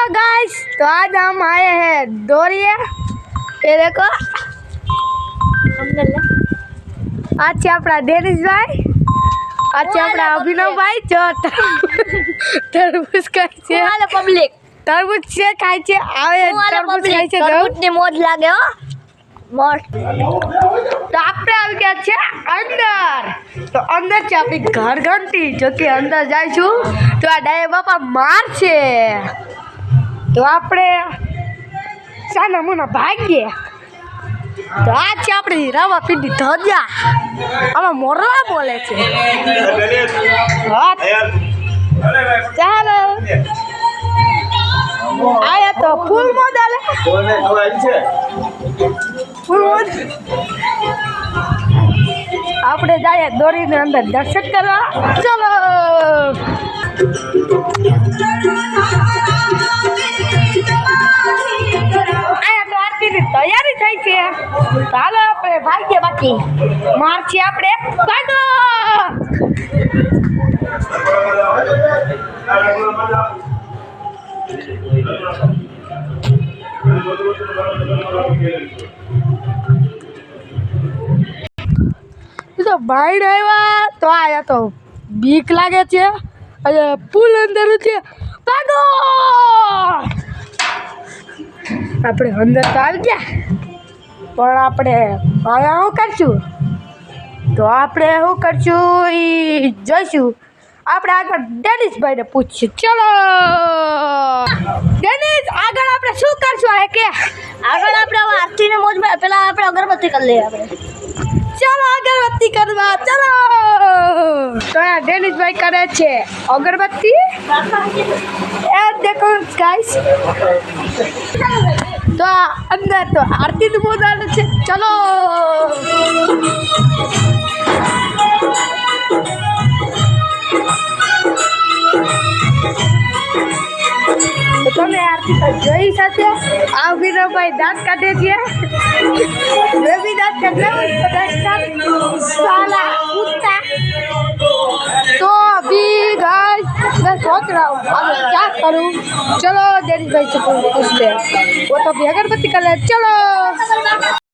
Guys, तो आज हम आए हैं दौड़िए। ये देखो आज से अपना डेनिस भाई, आज से अपना अभिनव भाई जो तरबूज खाय છે પબ્લિક तरबूज છે ખાય છે આવે तरबूज ખાય છે तरबूजની મોજ લાગે હો મોજ। તો આપણે આવી ગયા છે અંદર, તો અંદર છે આપણી ઘર ઘંટી, જો કે અંદર જઈશું તો આ ડાયા બાપા માર છે, તો આપણે સાના મુના ભાગીએ। તો આ છે આપણી રવા પીડી ધજા, આમાં મોરલા બોલે છે। ચાલો આયા તો ફૂલ મોજ આલે ફૂલ મોજ। આપણે જાય દોડીને અંદર દર્શન કરવા, ચલો। તૈયારી થઈ છે, ચાલો આપણે ભાગ્ય બાકી માર છે આપણે ભાગો। તો ભાઈ આવ્યા તો આયા તો બીક લાગે છે, અને પુલ અંદર છે ભાગો। આપણે અંદર તો આવી ગયા, પણ આપણે હવે શું કરશું? તો આપણે શું કરશું એ જોઈશું। આપણે આગળ ડેનિસભાઈને પૂછશું, ચલો ડેનિસ આગળ આપણે શું કરશું? આ કે આગળ આપણે આરતીને મોજમાં પેલા આપણે અગરબત્તી કરી લઈએ આપણે, ચલો અગરબત્તી કરવા ચલો। તો આ ડેનિસભાઈ કરે છે અગરબત્તી, એ દેખો ગાઈસ। તો અંદર તો આરતીનું મોજ આવે છે, ચલો। તો તમે આરતી તો જોઈ સાથે આ વિનોભાઈ દાંત કાઢે છે, બી દાંત કાઢે સાલા કૂદતા। तो अभी गाइस मैं सोच रहा हूँ अब क्या करूँ। चलो डेनिस भाई से पूछते हैं, वो तो अभी अगरबत्ती कर रहे हैं, चलो।